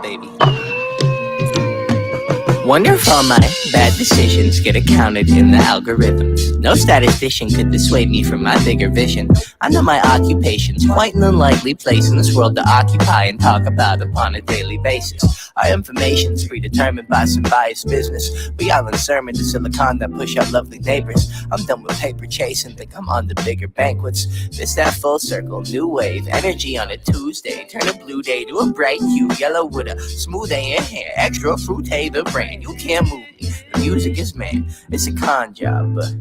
baby. Wonder if all my bad decisions get accounted in the algorithms. No statistician could dissuade me from my bigger vision. I know my occupation's quite an unlikely place in this world to occupy and talk about upon a daily basis. Our information's predetermined by some biased business. We all in sermon to Silicon that push out lovely neighbors. I'm done with paper chasing, think I'm on the bigger banquets. This that full circle, new wave, energy on a Tuesday. Turn a blue day to a bright hue, yellow with a smooth A in hair. Extra fruit, the brand. You can't move me. The music is man. It's a con job, but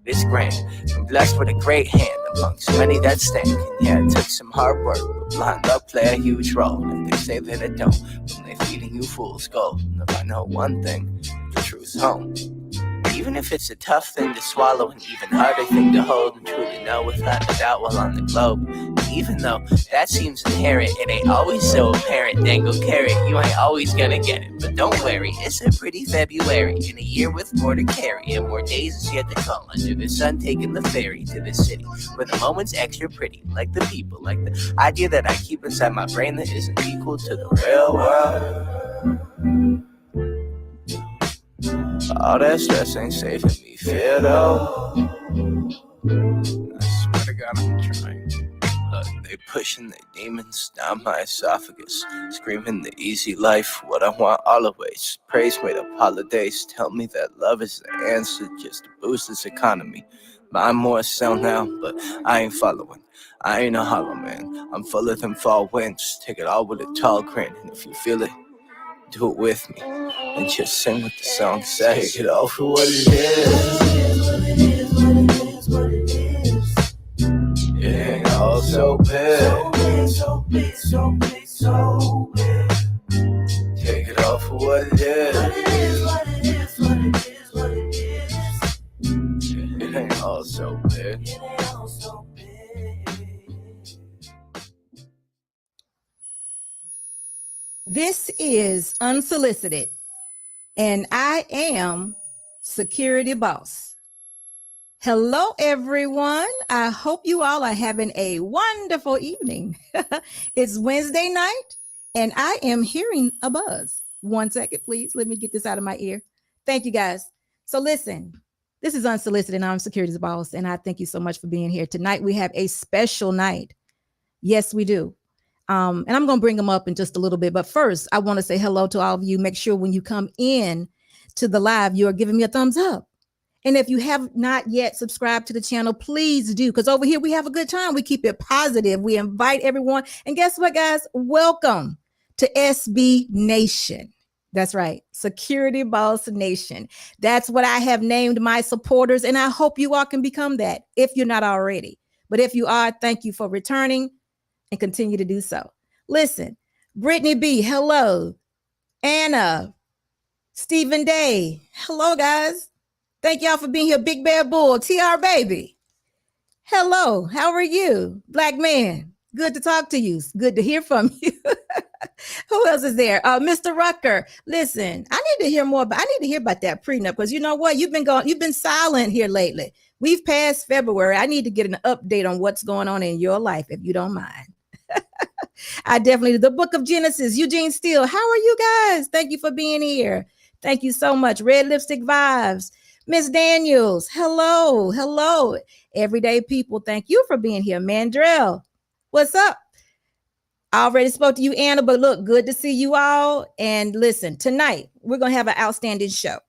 it's grand. I'm blessed with a great hand amongst many that stand. Yeah, it took some hard work, but blind luck play a huge role. And they say that it don't when they feeding you fool's gold. And if I know one thing, the truth's home. Even if it's a tough thing to swallow, an even harder thing to hold and truly know without a doubt while on the globe. And even though that seems inherent, it ain't always so apparent. Dangle carrot, you ain't always gonna get it. But don't worry, it's a pretty February in a year with more to carry and more days is yet to come. Under the sun, taking the ferry to the city where the moment's extra pretty, like the people, like the idea that I keep inside my brain that isn't equal to the real world. All that stress ain't saving me fear though. I swear to God I'm trying. Look, they pushing their demons down my esophagus, screaming the easy life, what I want always. Praise made up holidays, tell me that love is the answer just to boost this economy. Buy more sell now, but I ain't following. I ain't a hollow man, I'm full of them fall winds. Take it all with a tall grin, and if you feel it, do it with me, and just sing what the song says. Take it all for what it is. It ain't all so bad. Take it all for what it is. It ain't all so bad. This is Unsolicited, and I am Security Boss. Hello, everyone. I hope you all are having a wonderful evening. It's Wednesday night, and I am hearing a buzz. 1 second, please. Let me get this out of my ear. Thank you, guys. So listen, this is Unsolicited, and I'm Security Boss, and I thank you so much for being here. Tonight, we have a special night. Yes, we do. And I'm going to bring them up in just a little bit. But first, I want to say hello to all of you. Make sure when you come in to the live, you are giving me a thumbs up. And if you have not yet subscribed to the channel, please do. Because over here, we have a good time. We keep it positive. We invite everyone. And guess what, guys? Welcome to SB Nation. That's right. Security Boss Nation. That's what I have named my supporters. And I hope you all can become that if you're not already. But if you are, thank you for returning. And continue to do so. Listen, Brittany B, hello. Anna, Stephen Day, hello, guys. Thank y'all for being here. Big Bear Bull, TR Baby, hello. How are you? Black man, good to talk to you. Good to hear from you. Who else is there? Mr. Rucker, listen, I need to hear more, but I need to hear about that prenup because you know what? You've been silent here lately. We've passed February. I need to get an update on what's going on in your life, if you don't mind. I definitely, the book of Genesis, Eugene Steele. How are you guys? Thank you for being here. Thank you so much. Red Lipstick Vibes. Miss Daniels. Hello. Hello. Everyday people. Thank you for being here. Mandrell. What's up? I already spoke to you, Anna, but look, good to see you all. And listen, tonight, we're going to have an outstanding show.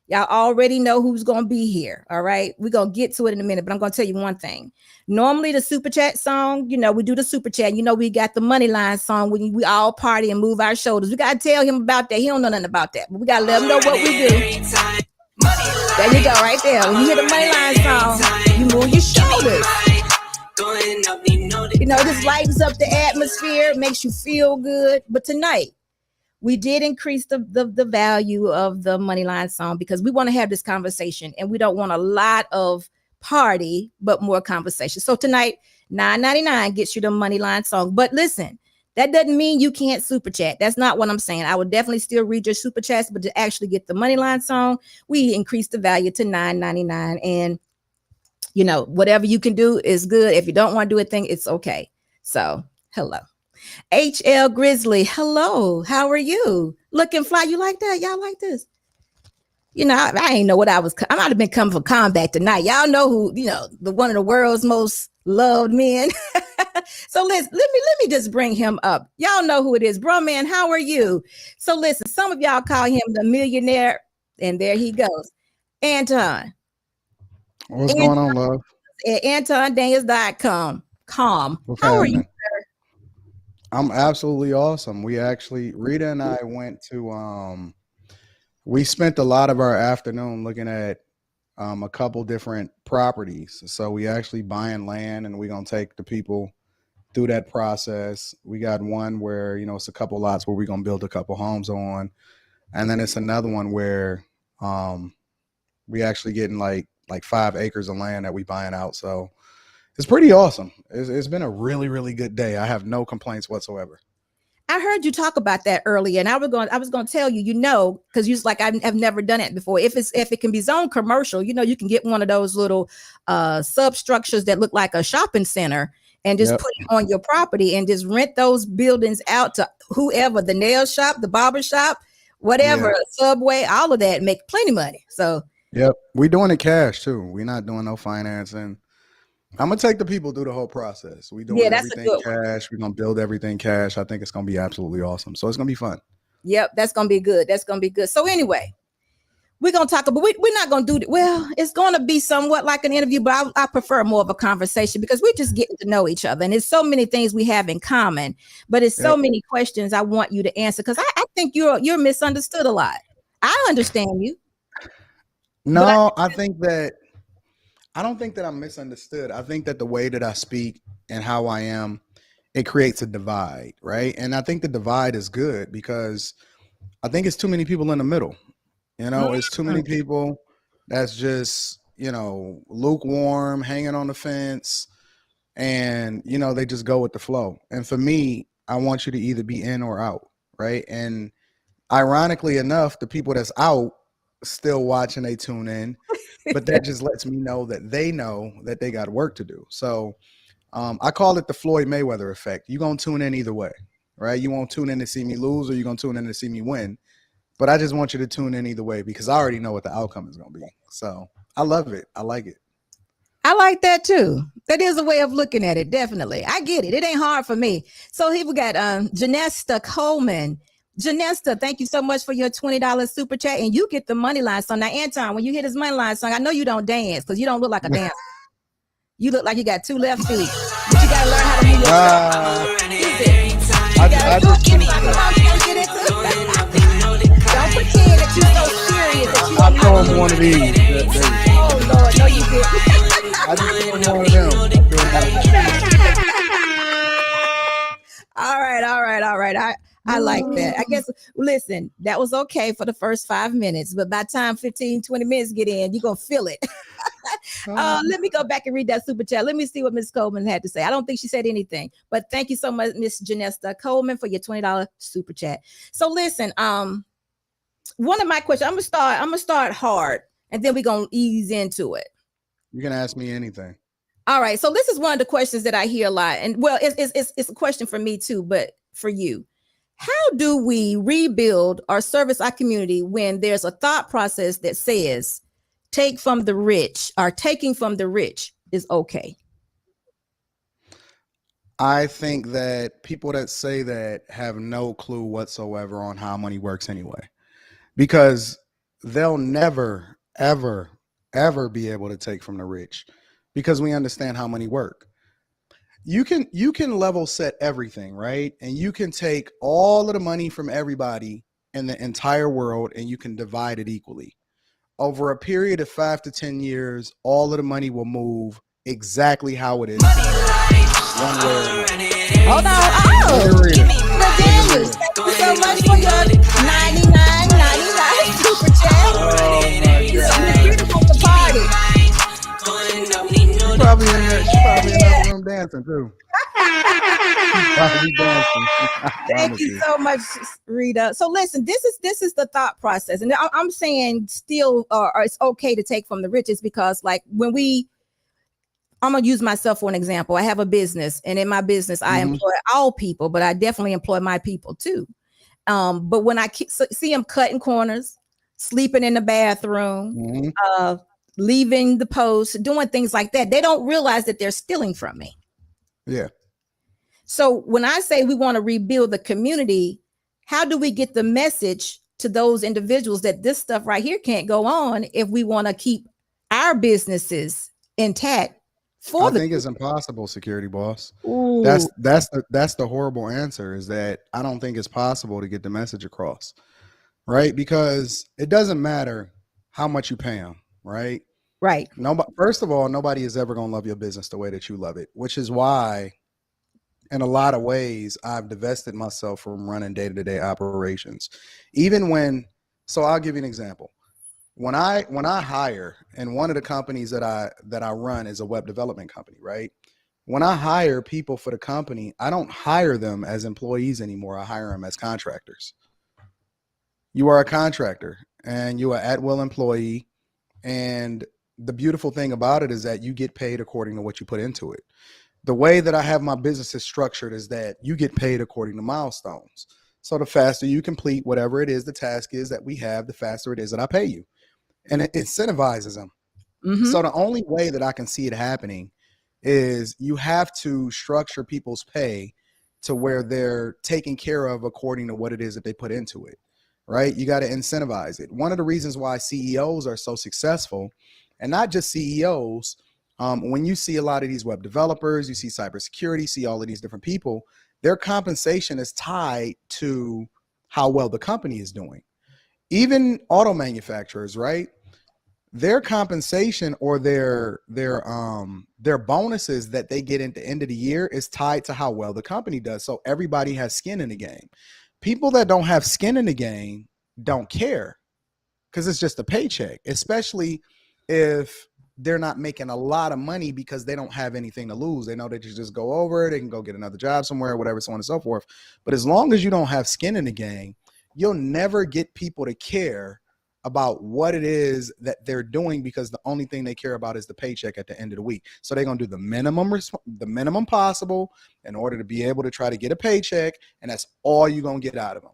Y'all already know who's going to be here. All right. We're going to get to it in a minute, but I'm going to tell you one thing. Normally the super chat song, we do the super chat. We got the money line song when we all party and move our shoulders. We got to tell him about that. He don't know nothing about that, but we got to let him know what we do. There you go right there. When you hear the money line song, you move your shoulders. This lightens up the atmosphere, makes you feel good. But tonight, we did increase the value of the Moneyline song because we want to have this conversation and we don't want a lot of party, but more conversation. So tonight, $9.99 gets you the Moneyline song. But listen, that doesn't mean you can't super chat. That's not what I'm saying. I would definitely still read your super chats, but to actually get the Moneyline song, we increased the value to $9.99. And, whatever you can do is good. If you don't want to do a thing, it's okay. So hello. HL Grizzly, hello. How are you? Looking fly. You like that? Y'all like this? You know, I ain't know what I was. I might have been coming for combat tonight. Y'all know who? You know, the one of the world's most loved men. So let me just bring him up. Y'all know who it is, bro, man. How are you? So listen, some of y'all call him the millionaire, and there he goes, Anton. What's going on, love? At AntonDaniels.com. Calm. What's How are you? happening? I'm absolutely awesome. Rita and I went to we spent a lot of our afternoon looking at a couple different properties. So we actually buying land, and we're gonna take the people through that process. We got one where, you know, it's a couple lots where we're gonna build a couple homes on, and then it's another one where we actually getting like 5 acres of land that we buying out. So it's pretty awesome. It's been a really, really good day. I have no complaints whatsoever. I heard you talk about that earlier, and I was going to tell you, you know, because you was like, I've never done it before. If it can be zoned commercial, you know, you can get one of those little substructures that look like a shopping center and just put it on your property and just rent those buildings out to whoever, the nail shop, the barber shop, whatever, Subway, all of that, make plenty of money. So we're doing it cash too. We're not doing no financing. I'm gonna take the people through the whole process. We're doing everything cash. We're gonna build everything cash. I think it's gonna be absolutely awesome. So it's gonna be fun. Yep, that's gonna be good. That's gonna be good. So anyway, we're gonna talk about. We're not gonna do it. Well, it's gonna be somewhat like an interview, but I prefer more of a conversation because we're just getting to know each other, and there's so many things we have in common. But it's so many questions I want you to answer because I think you're misunderstood a lot. I understand you. No, I don't think that I'm misunderstood. I think that the way that I speak and how I am, it creates a divide, right? And I think the divide is good because I think it's too many people in the middle. You know, it's too many people that's just, you know, lukewarm, hanging on the fence, and, you know, they just go with the flow. And for me, I want you to either be in or out, right? And ironically enough, the people that's out still watching, they tune in. But that just lets me know that they got work to do. So I call it the Floyd Mayweather effect. You're going to tune in either way, right? You won't tune in to see me lose, or you're going to tune in to see me win. But I just want you to tune in either way because I already know what the outcome is going to be. So I love it. I like it. I like that too. That is a way of looking at it. Definitely. I get it. It ain't hard for me. So here we got Janesta Coleman. Janesta, thank you so much for your $20 super chat, and you get the money line song. Now, Anton, when you hit his money line song, I know you don't dance because you don't look like a dancer. You look like you got 2 left feet, but you gotta learn how to move your Don't pretend that you're so serious that you I told him one of these. Oh Lord, no, you didn't. I just told him one of them. All right. I like that. I guess, listen, that was okay for the first 5 minutes, but by the time 15, 20 minutes get in, you're going to feel it. Let me go back and read that super chat. Let me see what Ms. Coleman had to say. I don't think she said anything, but thank you so much, Ms. Janesta Coleman, for your $20 super chat. So listen, one of my questions, I'm going to start hard, and then we're going to ease into it. You can ask me anything. All right. So this is one of the questions that I hear a lot. And well, it's a question for me too, but for you. How do we rebuild or service our community when there's a thought process that says take from the rich, or taking from the rich is okay? I think that people that say that have no clue whatsoever on how money works anyway, because they'll never, ever, ever be able to take from the rich because we understand how money works. You can level set everything, right? And you can take all of the money from everybody in the entire world and you can divide it equally. Over a period of 5 to 10 years, all of the money will move exactly how it is. One way or another. Hold on. Oh, Daniels, thank you so much for your $99.99 super chat. You're beautiful to party. She's probably in that room dancing too. Probably dancing. Thank you so much, Rita. So listen, this is the thought process, and I'm saying still, or it's okay to take from the riches because, like, when we I'm going to use myself for an example. I have a business, and in my business, I employ all people, but I definitely employ my people too. But when I see them cutting corners, sleeping in the bathroom, leaving the post, doing things like that, they don't realize that they're stealing from me. Yeah. So when I say we want to rebuild the community, how do we get the message to those individuals that this stuff right here can't go on if we want to keep our businesses intact? I think it's impossible, security boss. Ooh. That's the horrible answer, is that I don't think it's possible to get the message across, right? Because it doesn't matter how much you pay them, right? Right. First of all, nobody is ever going to love your business the way that you love it, which is why, in a lot of ways, I've divested myself from running day-to-day operations. So I'll give you an example. When I hire, and one of the companies that I run is a web development company, right? When I hire people for the company, I don't hire them as employees anymore. I hire them as contractors. You are a contractor and you are an at-will employee. And the beautiful thing about it is that you get paid according to what you put into it. The way that I have my businesses structured is that you get paid according to milestones. So the faster you complete whatever it is the task is that we have, the faster it is that I pay you. And it incentivizes them. So the only way that I can see it happening is you have to structure people's pay to where they're taken care of according to what it is that they put into it, right? You got to incentivize it. One of the reasons why CEOs are so successful, and not just CEOs, when you see a lot of these web developers, you see cybersecurity, see all of these different people, their compensation is tied to how well the company is doing. Even auto manufacturers, right? Their compensation or their bonuses that they get at the end of the year is tied to how well the company does. So everybody has skin in the game. People that don't have skin in the game don't care, because it's just a paycheck, especially if they're not making a lot of money because they don't have anything to lose. They know that you just go over, they can go get another job somewhere, whatever, so on and so forth. But as long as you don't have skin in the game, you'll never get people to care about what it is that they're doing, because the only thing they care about is the paycheck at the end of the week. So they're going to do the minimum possible in order to be able to try to get a paycheck. And that's all you're going to get out of them.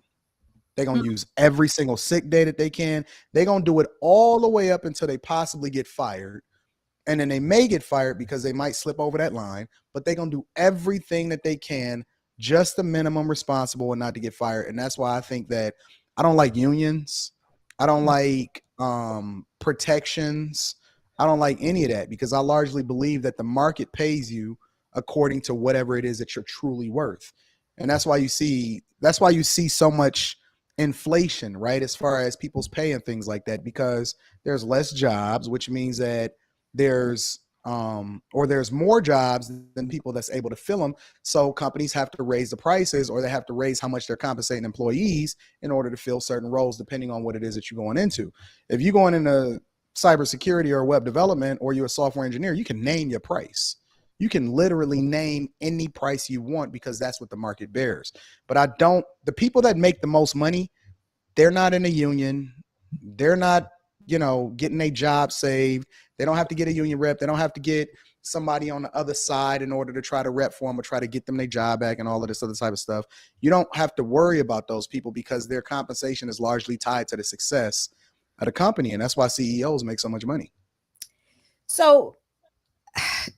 They're going to use every single sick day that they can. They're going to do it all the way up until they possibly get fired. And then they may get fired because they might slip over that line, but they're going to do everything that they can, just the minimum responsible, and not to get fired. And that's why I think that I don't like unions. I don't like protections. I don't like any of that, because I largely believe that the market pays you according to whatever it is that you're truly worth. And that's why you see so much inflation, right? As far as people's pay and things like that, because there's less jobs, which means that there's more jobs than people that's able to fill them. So companies have to raise the prices, or they have to raise how much they're compensating employees in order to fill certain roles, depending on what it is that you're going into. If you're going into cybersecurity or web development, or you're a software engineer, you can name your price. You can literally name any price you want, because that's what the market bears. But the people that make the most money, they're not in a union. They're not, getting a job saved. They don't have to get a union rep. They don't have to get somebody on the other side in order to try to rep for them or try to get them their job back and all of this other type of stuff. You don't have to worry about those people, because their compensation is largely tied to the success of the company. And that's why CEOs make so much money. So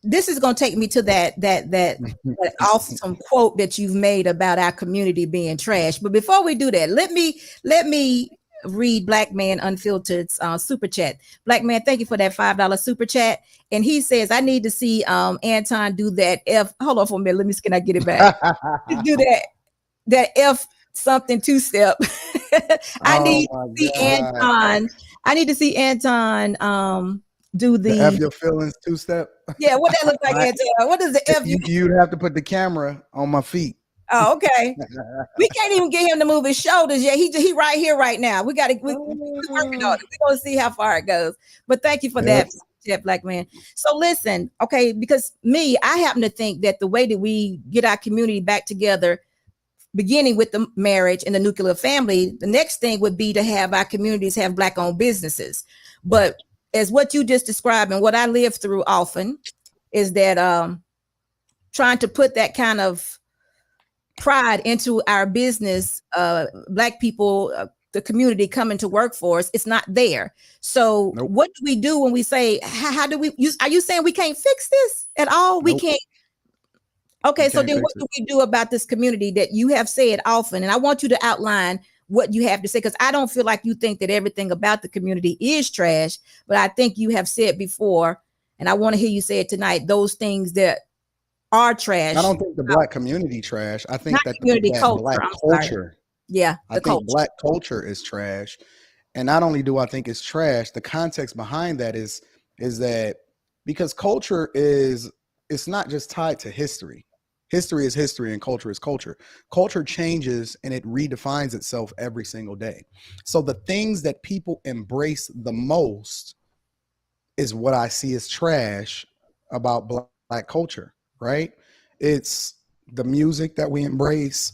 this is going to take me to that awesome quote that you've made about our community being trash. But before we do that, let me read Black Man Unfiltered's super chat. Black Man, thank you for that $5 super chat. And he says, I need to see Anton do that hold on for a minute. Can I get it back? Do that F something two-step. I need to see Anton do the F your feelings two-step. Yeah, what that look like, Anton? What is the F? You'd have to put the camera on my feet. Oh, okay. We can't even get him to move his shoulders yet. He right here right now. We're working on it. We're gonna see how far it goes. But thank you for that, Black Man. So listen, okay, because I happen to think that the way that we get our community back together, beginning with the marriage and the nuclear family, the next thing would be to have our communities have Black-owned businesses. But as what you just described and what I live through often, is that trying to put that kind of pride into our business, Black people, the community coming to work for us, it's not there. So Nope. what do we do when we say, how do we use, are you saying we can't fix this at all? We Nope. can't. Okay, You so can't then fix what it. do we do about this community that you have said often? And I want you to outline what you have to say, because I don't feel like you think that everything about the community is trash, but I think you have said before, and I want to hear you say it tonight, those things that are trash. I don't think the Black community trash. I Not think that community that culture, Black I'm sorry. culture. Yeah, I the think culture. Black culture is trash. And not only do I think it's trash, the context behind that is that because culture is, it's not just tied to history. History is history and culture is culture. Culture changes and it redefines itself every single day. So the things that people embrace the most is what I see as trash about Black culture, right? It's the music that we embrace,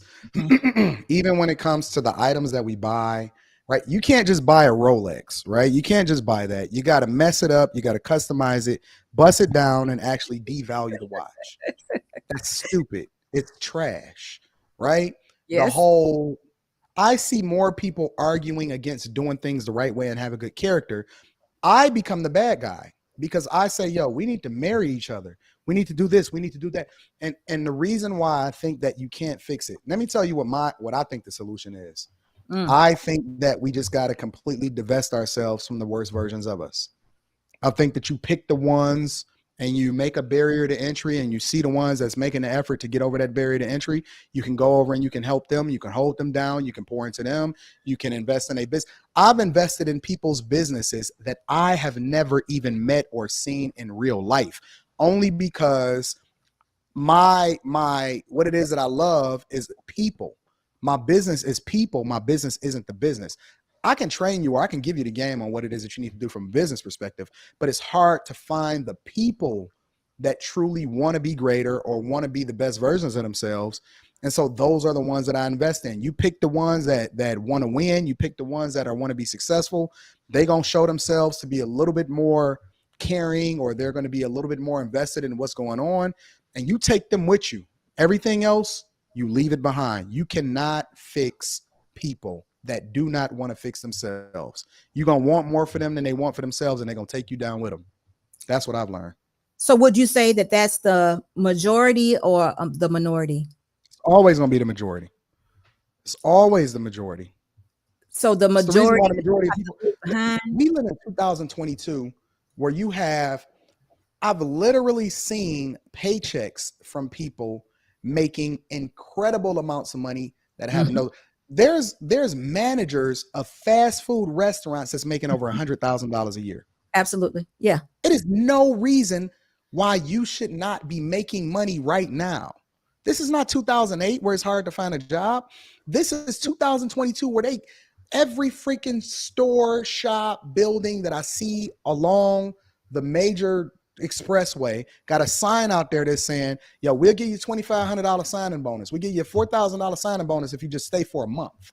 even when it comes to the items that we buy, right? You can't just buy a Rolex, right? You can't just buy that. You got to mess it up, you got to customize it, bust it down, and actually devalue the watch. That's stupid. It's trash, right? The Yes. whole, I see more people arguing against doing things the right way and have a good character. I become the bad guy because I say, yo, we need to marry each other. We need to do this. We need to do that. And the reason why I think that you can't fix it. Let me tell you what I think the solution is. I think that we just got to completely divest ourselves from the worst versions of us. I think that you pick the ones and you make a barrier to entry and you see the ones that's making the effort to get over that barrier to entry. You can go over and you can help them. You can hold them down. You can pour into them. You can invest in a business. I've invested in people's businesses that I have never even met or seen in real life, only because my what it is that I love is people. My business is people. My business isn't the business. I can train you or I can give you the game on what it is that you need to do from a business perspective, but it's hard to find the people that truly want to be greater or want to be the best versions of themselves. And so those are the ones that I invest in. You pick the ones that want to win, you pick the ones that are want to be successful. They're going to show themselves to be a little bit more caring, or they're going to be a little bit more invested in what's going on, and you take them with you. Everything else, you leave it behind. You cannot fix people that do not want to fix themselves. You're going to want more for them than they want for themselves, and they're going to take you down with them. That's what I've learned. So would you say that that's the majority or the minority? It's always going to be the majority. It's always the majority. So the It's the reason majority why the majority of people, behind. we live in 2022 where you have, I've literally seen paychecks from people making incredible amounts of money that have no, there's managers of fast food restaurants that's making over $100,000 a year. Absolutely. Yeah. It is no reason why you should not be making money right now. This is not 2008 where it's hard to find a job. This is 2022 where every freaking store, shop, building that I see along the major expressway got a sign out there that's saying, yo, we'll give you $2,500 signing bonus. We'll give you a $4,000 signing bonus if you just stay for a month.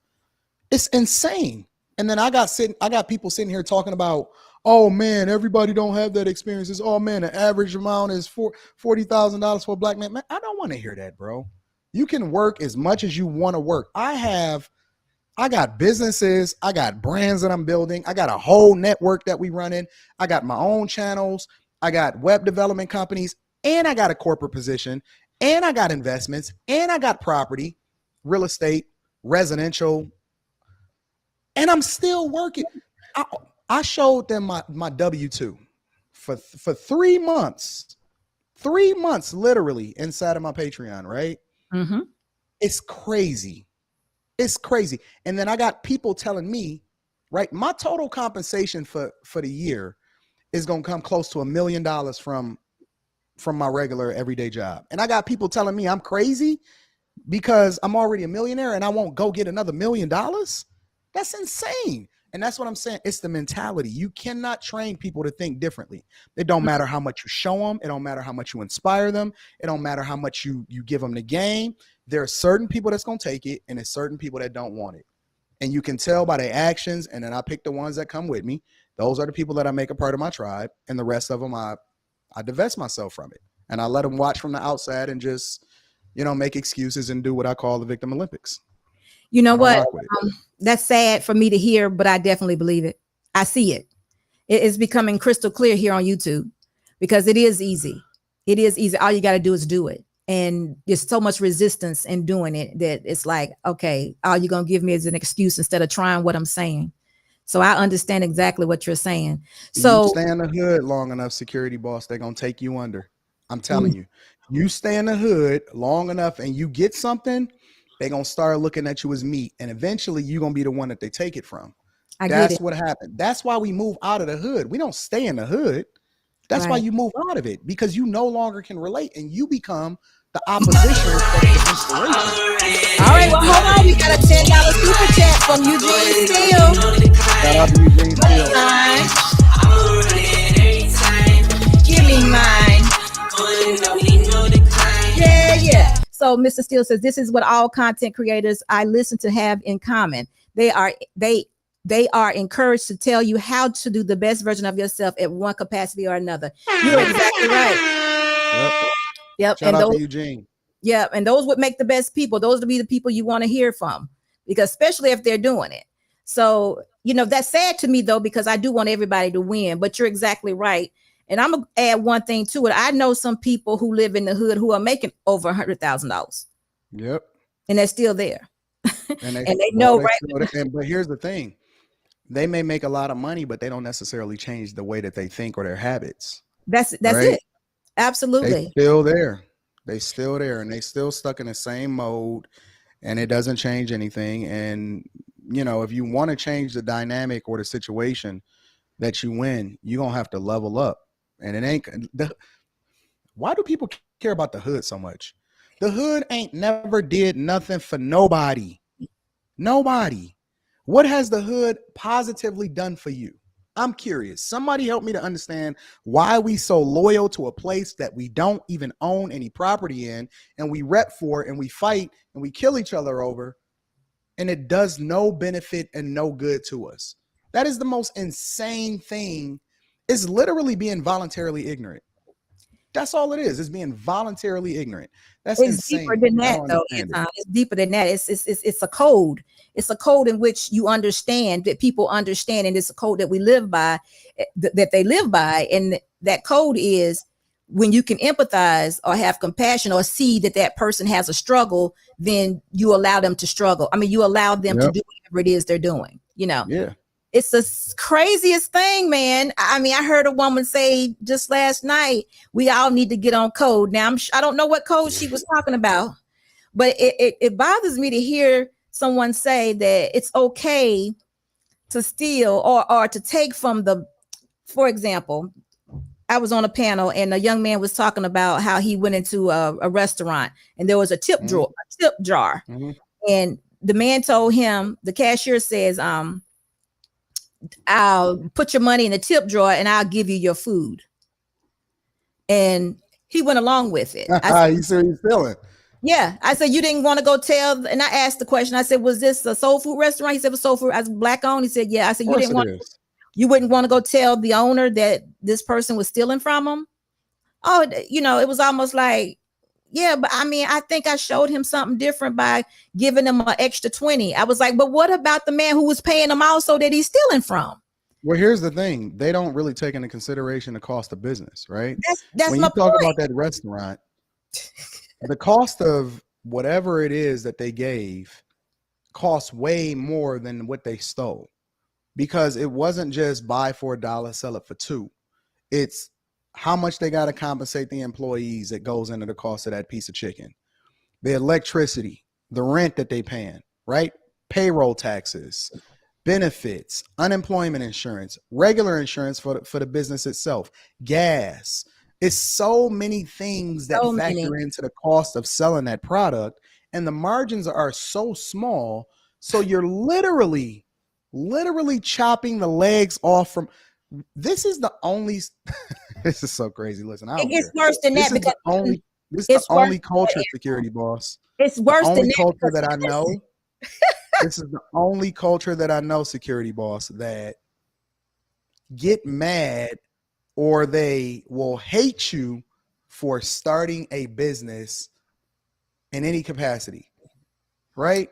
It's insane. And then I got people sitting here talking about, oh man, everybody don't have that experience. It's, oh man, the average amount is $40,000 for a Black man. Man, I don't want to hear that, bro. You can work as much as you want to work. I got businesses, I got brands that I'm building, I got a whole network that we run in, I got my own channels, I got web development companies, and I got a corporate position, and I got investments, and I got property, real estate, residential, and I'm still working. I showed them my W-2 for 3 months, 3 months literally inside of my Patreon, right? Mm-hmm. It's crazy. It's crazy. And then I got people telling me, right, my total compensation for the year is going to come close to $1 million from my regular everyday job. And I got people telling me I'm crazy because I'm already a millionaire and I won't go get another $1 million. That's insane. And that's what I'm saying. It's the mentality. You cannot train people to think differently. It don't matter how much you show them. It don't matter how much you inspire them. It don't matter how much you give them the game. There are certain people that's going to take it, and there's certain people that don't want it. And you can tell by their actions. And then I pick the ones that come with me. Those are the people that I make a part of my tribe. And the rest of them, I divest myself from it. and I let them watch from the outside and just, make excuses and do what I call the victim Olympics. You know I don't what? rock with it. That's sad for me to hear, but I definitely believe it. I see it. It is becoming crystal clear here on YouTube because it is easy. It is easy. All you got to do is do it. And there's so much resistance in doing it that it's like, okay, all you're going to give me is an excuse instead of trying what I'm saying. So I understand exactly what you're saying. So you stay in the hood long enough, security boss, they're going to take you under. I'm telling you, you stay in the hood long enough and you get something, they're going to start looking at you as meat. And eventually you're going to be the one that they take it from. That's what happened. That's why we move out of the hood. We don't stay in the hood. That's why you move out of it, because you no longer can relate and you become the opposition of the inspiration. All right, well, hold on. We got a $10 super chat from Eugene Steele. Shout out to Eugene Steele. Give me mine. Yeah. So Mr. Steele says, this is what all content creators I listen to have in common. They are encouraged to tell you how to do the best version of yourself at one capacity or another. You're exactly right. Yep. Shout out to Eugene. Yeah, and those would make the best people. Those would be the people you want to hear from, because especially if they're doing it. So, that's sad to me, though, because I do want everybody to win. But you're exactly right. And I'm going to add one thing to it. I know some people who live in the hood who are making over $100,000. Yep. And they're still there. And they know, right? But here's the thing. They may make a lot of money, but they don't necessarily change the way that they think or their habits. That's right? It. Absolutely. They're still there. They still there, and they still stuck in the same mode, and it doesn't change anything. And, if you want to change the dynamic or the situation that you win, you're going to have to level up. And it ain't why do people care about the hood so much? The hood ain't never did nothing for nobody. Nobody. What has the hood positively done for you? I'm curious. Somebody help me to understand why we so loyal to a place that we don't even own any property in, and we rep for and we fight and we kill each other over, and it does no benefit and no good to us. That is the most insane thing. It's literally being voluntarily ignorant. That's all it is. It's being voluntarily ignorant. That's insane. Deeper than that, though. It's deeper than that. It's a code. It's a code in which you understand, that people understand, and it's a code that we live by, that they live by. And that code is when you can empathize or have compassion or see that that person has a struggle, then you allow them to struggle. I mean, you allow them to do whatever it is they're doing. Yeah. It's the craziest thing, man. I mean, I heard a woman say just last night, we all need to get on code. Now, I don't know what code she was talking about, but it bothers me to hear someone say that it's okay to steal or to take from for example, I was on a panel and a young man was talking about how he went into a restaurant and there was a tip jar. And the man told him, the cashier says, I'll put your money in the tip drawer and I'll give you your food. And he went along with it. You said he's stealing. Yeah. I said, you didn't want to go tell. And I asked the question. I said, was this a soul food restaurant? He said, it was soul food. I was black owned. He said, yeah. I said, you wouldn't want to go tell the owner that this person was stealing from him? Oh, it was almost like, yeah, but I mean, I think I showed him something different by giving him an extra 20. I was like, but what about the man who was paying him also that he's stealing from? Well, here's the thing. They don't really take into consideration the cost of business, right? That's when my you talk point. about that restaurant, the cost of whatever it is that they gave costs way more than what they stole, because it wasn't just buy for $1, sell it for $2. It's how much they got to compensate the employees that goes into the cost of that piece of chicken, the electricity, the rent that they paying, right? Payroll taxes, benefits, unemployment insurance, regular insurance for the business itself, gas. It's so many things that factor into the cost of selling that product, and the margins are so small. So you're literally chopping the legs off from. This is the only. This is so crazy. Listen, it gets worse than that because this is the only culture, security boss. It's worse than the only culture that I know. This is the only culture that I know, security boss, that get mad or they will hate you for starting a business in any capacity, right?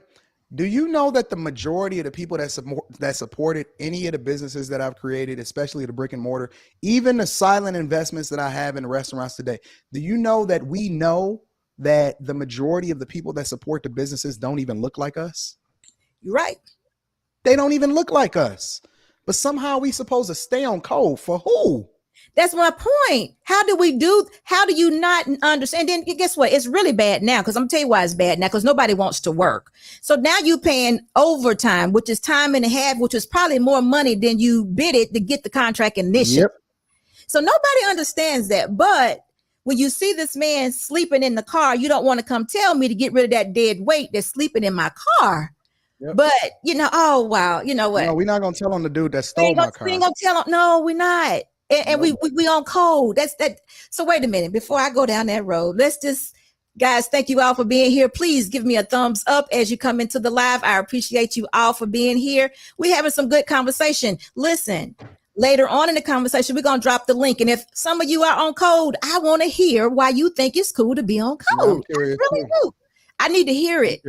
Do you know that the majority of the people that supported any of the businesses that I've created, especially the brick and mortar, even the silent investments that I have in restaurants today, do you know that we know that the majority of the people that support the businesses don't even look like us? You're right. They don't even look like us. But somehow we supposed to stay on code for who? That's my point. How do you not understand? And then guess what? It's really bad now, because I'm gonna tell you why it's bad now, because nobody wants to work. So now you paying overtime, which is time and a half, which is probably more money than you bid it to get the contract initially. Yep. So nobody understands that. But when you see this man sleeping in the car, you don't want to come tell me to get rid of that dead weight that's sleeping in my car. Yep. But oh wow, you know what? No, we're not gonna tell on the dude that stole my car. We ain't gonna tell him. No, we're not. And we on code. That's that. So wait a minute. Before I go down that road, let's just, guys, thank you all for being here. Please give me a thumbs up as you come into the live. I appreciate you all for being here. We're having some good conversation. Listen, later on in the conversation, we're going to drop the link. And if some of you are on code, I want to hear why you think it's cool to be on code. I really do. I need to hear it.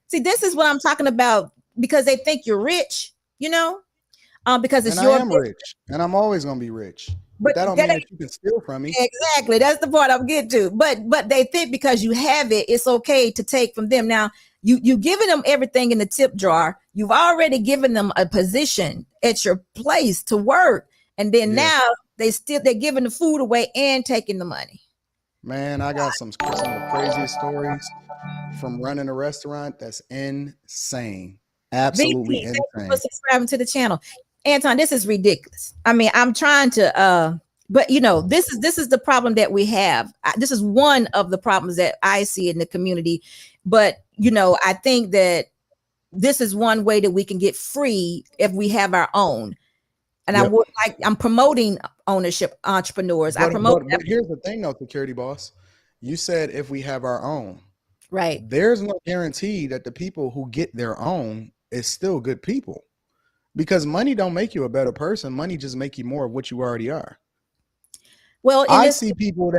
See, this is what I'm talking about, because they think you're rich, because it's your business. Rich, and I'm always gonna be rich. But that don't mean that you can steal from me. Exactly, that's the part I'm getting to. But they think because you have it, it's okay to take from them. Now you giving them everything in the tip jar. You've already given them a position at your place to work, and then now they're giving the food away and taking the money. Man, I got some of the craziest stories from running a restaurant. That's insane. Absolutely insane. Thank you for subscribing to the channel. Anton, this is ridiculous. I mean, I'm trying to, but this is the problem that we have. This is one of the problems that I see in the community. But, I think that this is one way that we can get free if we have our own. And I'm promoting ownership entrepreneurs. But here's the thing though, security boss, you said if we have our own, right? There's no guarantee that the people who get their own is still good people. Because money don't make you a better person. Money just make you more of what you already are. Well, I see people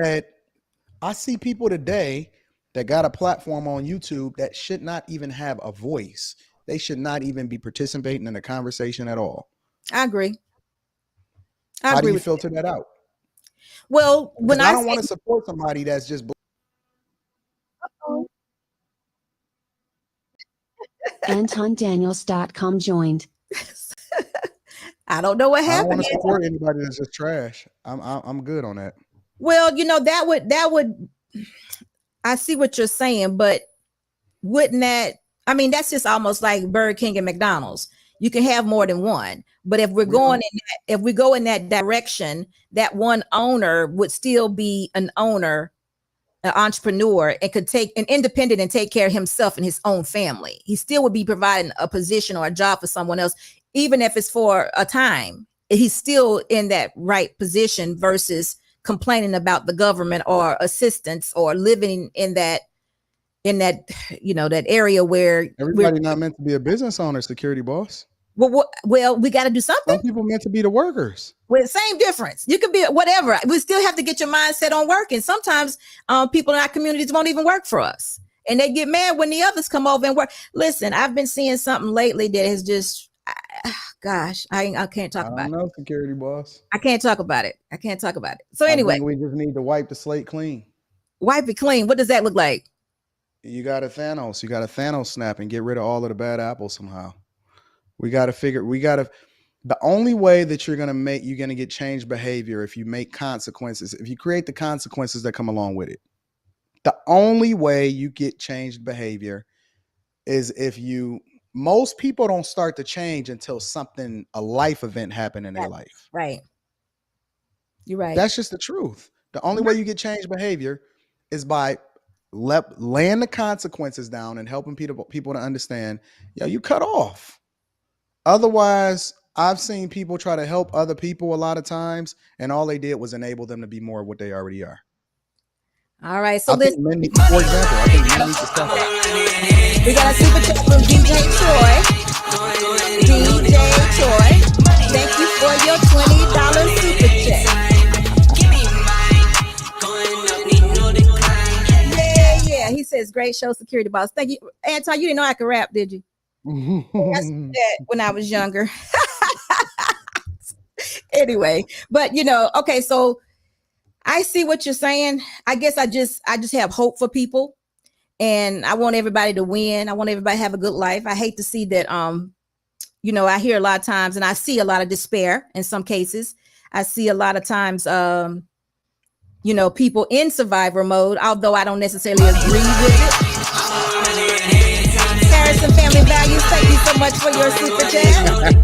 today that got a platform on YouTube that should not even have a voice. They should not even be participating in the conversation at all. I agree. How do you filter that out? Well, when I don't want to support somebody that's just. AntonDaniels.com joined. I don't know what happened. I don't want to support anybody that's just trash. I'm good on that. Well, that would I see what you're saying, but wouldn't that, I mean, that's just almost like Burger King and McDonald's. You can have more than one, but if we go in that direction, that one owner would still be an owner, an entrepreneur, and could take an independent and take care of himself and his own family. He still would be providing a position or a job for someone else, even if it's for a time. He's still in that right position versus complaining about the government or assistance or living in that that area where everybody not meant to be a business owner, security boss. Well, we got to do something. Some people meant to be the workers. Well, same difference. You could be whatever. We still have to get your mindset on working. Sometimes people in our communities won't even work for us, and they get mad when the others come over and work. Listen, I've been seeing something lately that has just, gosh, I can't talk about it. Security boss. I can't talk about it. So anyway, I think we just need to wipe the slate clean. Wipe it clean. What does that look like? You got a Thanos snap and get rid of all of the bad apples somehow. The only way that you're going to get changed behavior if you make consequences, if you create the consequences that come along with it. The only way you get changed behavior is most people don't start to change until a life event happened in their life. Right. You're right. That's just the truth. The only way you get changed behavior is by laying the consequences down and helping people to understand, you cut off. Otherwise, I've seen people try to help other people a lot of times, and all they did was enable them to be more of what they already are. All right. So for example, I think men need to step up. We got a super chat from DJ Troy. Thank you for your $20 super chat. says, great show, Security Boss. Thank you. Anton, you didn't know I could rap, did you? I said that when I was younger. Anyway, but okay, so I see what you're saying. I guess I just have hope for people, and I want everybody to win. I want everybody to have a good life. I hate to see that I hear a lot of times, and I see a lot of despair in some cases. I see a lot of times people in survivor mode, although I don't necessarily agree with it. Harrison Family Values, thank you so much for your super chat.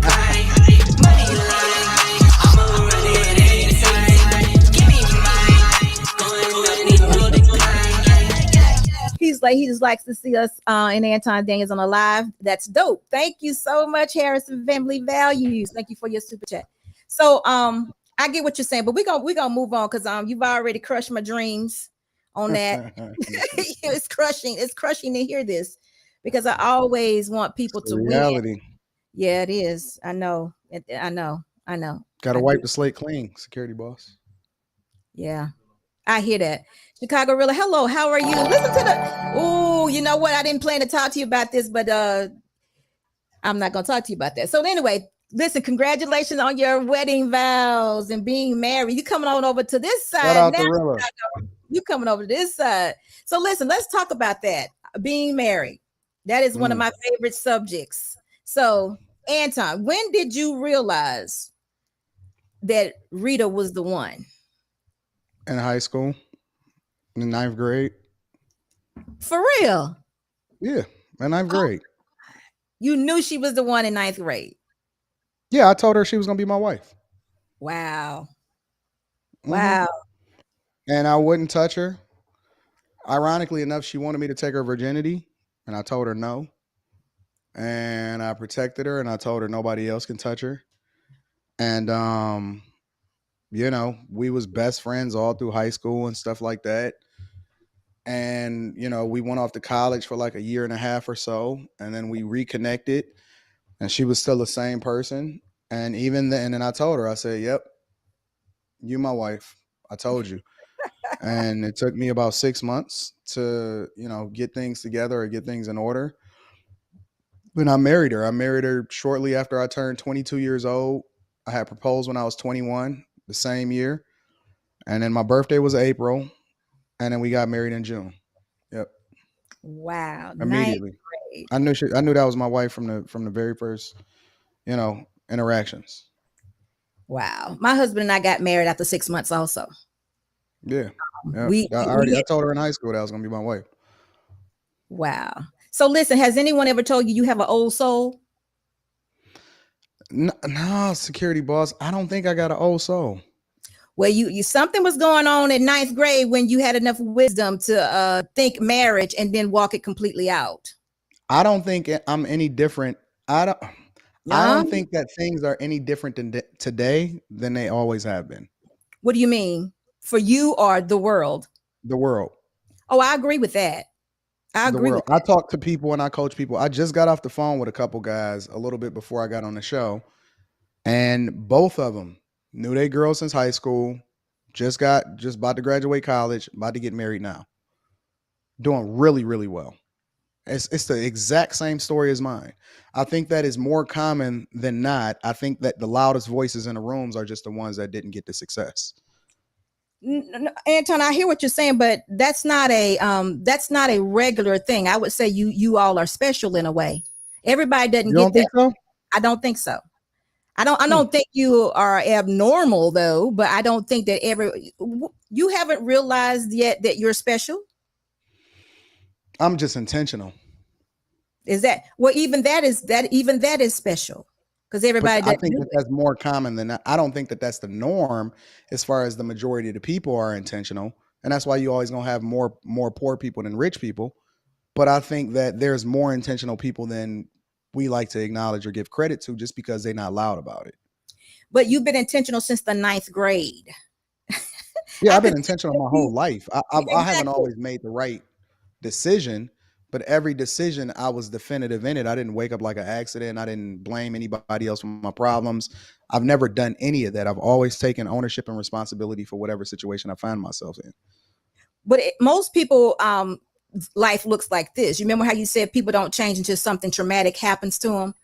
He's like, he just likes to see us and Anton Daniels on a live. That's dope. Thank you so much, Harrison Family Values. Thank you for your super chat. So I get what you're saying, but we're gonna move on because you've already crushed my dreams on that. It's crushing to hear this because I always want people to reality. win. Yeah, it is. I know. I know. Gotta wipe the slate clean, security boss. Yeah. I hear that. Chicago Rilla, hello, how are you? Listen to you know what? I didn't plan to talk to you about this, but I'm not gonna talk to you about that. So anyway, listen, congratulations on your wedding vows and being married. You coming on over to this side. Shout out now. to Rilla. You coming over to this side. So listen, let's talk about that. Being married. That is one of my favorite subjects. So Anton, when did you realize that Rita was the one? In high school, in ninth grade. For real? Yeah, in ninth grade. You knew she was the one in ninth grade? Yeah, I told her she was gonna be my wife. Wow. Mm-hmm. Wow. And I wouldn't touch her. Ironically enough, she wanted me to take her virginity, and I told her no. And I protected her, and I told her nobody else can touch her. And we was best friends all through high school and stuff like that. And we went off to college for like a year and a half or so, and then we reconnected, and she was still the same person. And even then, and then I told her, I said, "Yep, you my wife. I told you." And it took me about 6 months to get things together or get things in order. When I married her, shortly after I turned 22 years old. I had proposed when I was 21, the same year. And then my birthday was April. And then we got married in June. Yep. Wow. Immediately. I knew that was my wife from the very first, interactions. Wow. My husband and I got married after 6 months also. Yeah. Yep. I told her in high school that I was going to be my wife. Wow. So listen, has anyone ever told you have an old soul? No, security boss. I don't think I got an old soul. Well, you something was going on in ninth grade when you had enough wisdom to think marriage and then walk it completely out. I don't think I'm any different. I don't think that things are any different today than they always have been. What do you mean? For you or the world? The world. Oh, I agree with that. I agree with that. I talk to people and I coach people. I just got off the phone with a couple guys a little bit before I got on the show, and both of them knew they girl since high school, just about to graduate college, about to get married now. Doing really, really well. It's the exact same story as mine. I think that is more common than not. I think that the loudest voices in the rooms are just the ones that didn't get the success. Anton, I hear what you're saying, but that's not a regular thing. I would say you all are special in a way. Everybody doesn't get that. Think so? I don't think so. I don't think you are abnormal though, but I don't think that you haven't realized yet that you're special. I'm just intentional. Is that even that is special because everybody. I think that's more common than that. I don't think that that's the norm as far as the majority of the people are intentional, and that's why you always gonna have more poor people than rich people. But I think that there's more intentional people than we like to acknowledge or give credit to, just because they're not loud about it. But you've been intentional since the ninth grade. Yeah, I've been intentional my whole life. I haven't always made the right decision, but every decision I was definitive in it. I didn't wake up like an accident. I didn't blame anybody else for my problems. I've never done any of that. I've always taken ownership and responsibility for whatever situation I find myself in. But most people life looks like this. You remember how you said people don't change until something traumatic happens to them?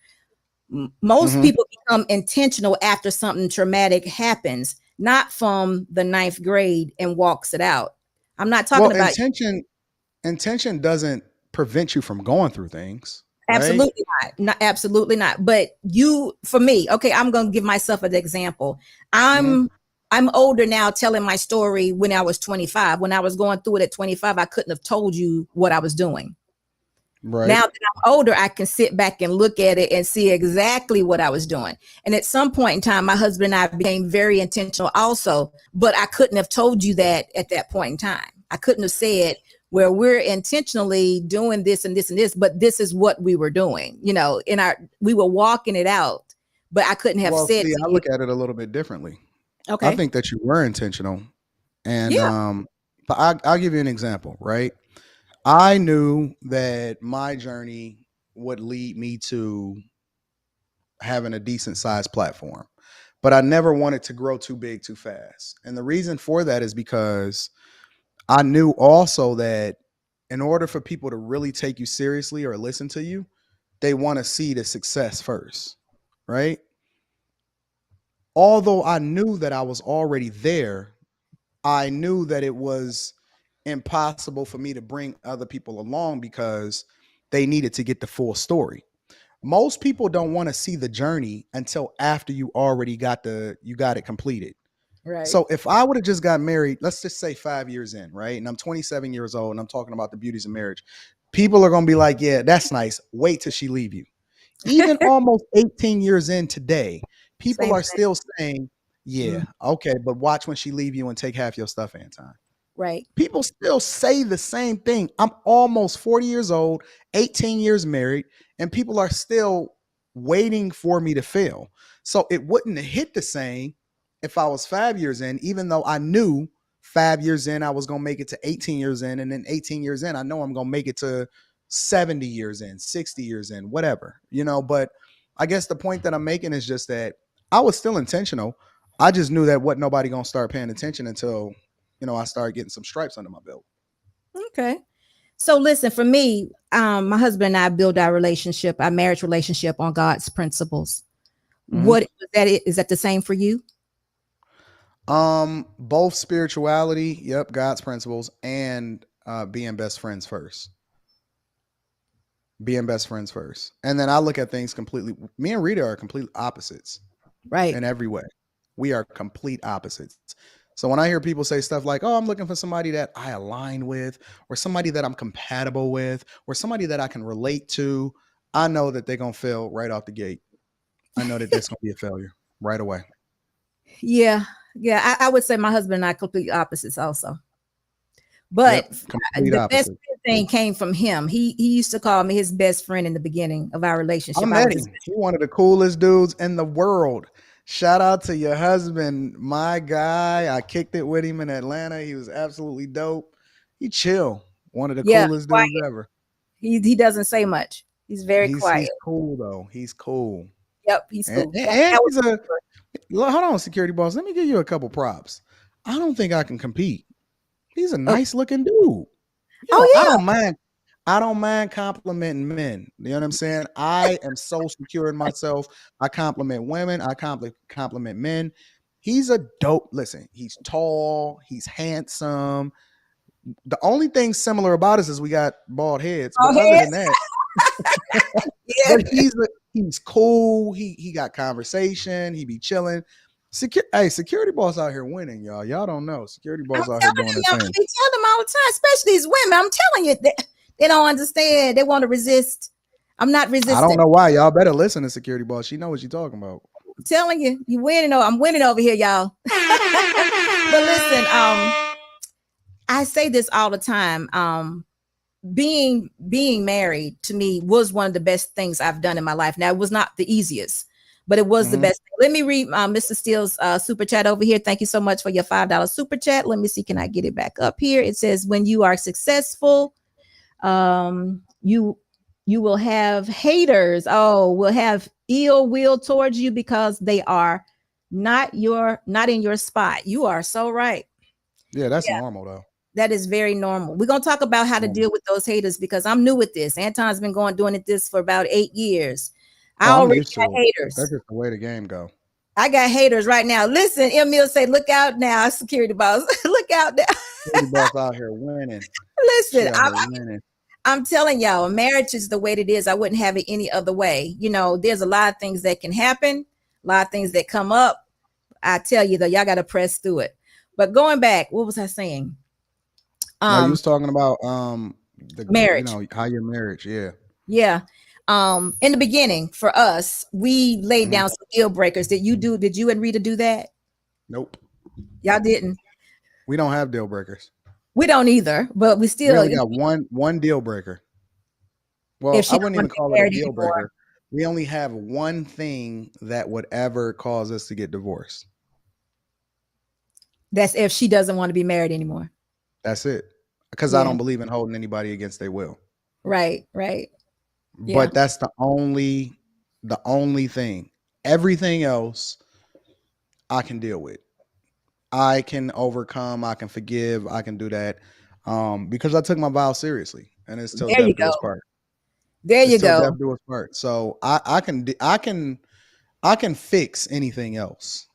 Most people become intentional after something traumatic happens, not from the ninth grade and walks it out. I'm not talking Well, about intention doesn't prevent you from going through things, right? absolutely not, absolutely not. But for me, okay, I'm going to give myself an example. Mhm. I'm older now, telling my story when I was 25. When I was going through it at 25, I couldn't have told you what I was doing. Right. Now that I'm older, I can sit back and look at it and see exactly what I was doing. And at some point in time, my husband and I became very intentional also, but I couldn't have told you that at that point in time. I couldn't have said, where we're intentionally doing this and this and this, but this is what we were doing, we were walking it out, but I couldn't have Well, said see, to I you. look at it a little bit differently. I Okay. think that you were intentional, and Yeah. but I'll give you an example, right? I knew that my journey would lead me to having a decent sized platform, but I never wanted to grow too big too fast. And the reason for that is because I knew also that in order for people to really take you seriously or listen to you, they want to see the success first, right? Although I knew that I was already there, I knew that it was impossible for me to bring other people along because they needed to get the full story. Most people don't want to see the journey until after you got it completed. Right. So if I would have just got married, let's just say 5 years in, right? And I'm 27 years old and I'm talking about the beauties of marriage. People are going to be like, yeah, that's nice. Wait till she leave you. Even almost 18 years in today, people Same are thing. still saying, yeah, okay, but watch when she leave you and take half your stuff, Anton. Right. People still say the same thing. I'm almost 40 years old, 18 years married, and people are still waiting for me to fail. So it wouldn't have hit the same if I was 5 years in, even though I knew 5 years in I was going to make it to 18 years in. And then 18 years in, I know I'm going to make it to 70 years in, 60 years in, whatever, But I guess the point that I'm making is just that I was still intentional. I just knew that wasn't nobody going to start paying attention until I started getting some stripes under my belt. Okay. So listen, for me, my husband and I build our marriage relationship on God's principles. Mhm. What is that? Is that the same for you? Both spirituality, yep, God's principles, and being best friends first. Being best friends first. And then I look at things completely. Me and Rita are complete opposites Right. in every way. We are complete opposites. So when I hear people say stuff like, oh, I'm looking for somebody that I align with, or somebody that I'm compatible with, or somebody that I can relate to, I know that they're going to fail right off the gate. I know that that's going to be a failure right away. Yeah. Yeah. I would say my husband and I complete opposites also. But Yep, complete the best opposite. thing came from him. He used to call me his best friend in the beginning of our I relationship. I met was his him. He one of the coolest dudes in the world. Shout out to your husband, my guy. I kicked it with him in Atlanta. He was absolutely dope. He chill. One of the yeah, coolest quiet. dudes ever. He doesn't say much. He's very He's quiet. cool though. He's cool. Yep, he's And, cool. and That was he's a hold on, security boss. Let me give you a couple props. I don't think I can compete. He's a oh, nice looking dude. I oh don't mind. I don't mind complimenting men. You know what I'm saying? I am so secure in myself. I compliment women. I compliment men. He's a dope. Listen, he's tall. He's handsome. The only thing similar about us is we got bald heads. But other yeah. than that, Yeah. but he's cool. He got conversation. He be chilling. Security boss out here winning, y'all. Y'all don't know. Security I'm boss out here telling doing you, that I thing. be telling them all the time, especially these women. I'm telling you, they don't understand. They want to resist. I'm not I don't resistant. know why. Y'all better listen to security boss. She know what she's talking about. I'm telling you, you winning. I'm winning over here, y'all. But listen, I say this all the time. Being married to me was one of the best things I've done in my life. Now, it was not the easiest, but it was the Mhm. best. Let me read Mr. Steele's super chat over here. Thank you so much for your $5 super chat. Let me see. Can I get it back up here? It says, when you are successful, you will have haters. Oh, will have ill will towards you because they are not in your spot. You are so right. Yeah, that's Yeah. normal though. That is very normal. We're gonna talk about how to deal with those haters because I'm new with this. Anton's been doing this for about 8 years. I Oh, I'm already used to got it. That's haters. just the way the game go. I got haters right now. Listen, Emil say, look out now, security boss. Look out now. Security boss out here winning. She Listen, out here winning. I'm telling y'all, marriage is the way it is. I wouldn't have it any other way. You know, there's a lot of things that can happen, a lot of things that come up. I tell you though, y'all got to press through it. But going back, what was I saying? No, you was talking about Marriage. how your marriage, yeah. Yeah. In the beginning, for us, we laid down some deal breakers. Did you and Rita do that? Nope. Y'all didn't. We don't have deal breakers. We don't either, but we We still, only got one deal breaker. Well, if she I don't wouldn't want even to be call it a married deal anymore, breaker. We only have one thing that would ever cause us to get divorced. that's if she doesn't want to be married anymore. That's it. Because I don't believe in holding anybody against their will. Right. Yeah. But that's the only thing. Everything else I can deal with. I can overcome, I can forgive, I can do that. Because I took my vow seriously, and it's till There you death do go. us part. There It's you till go. death do us part. So I can fix anything else.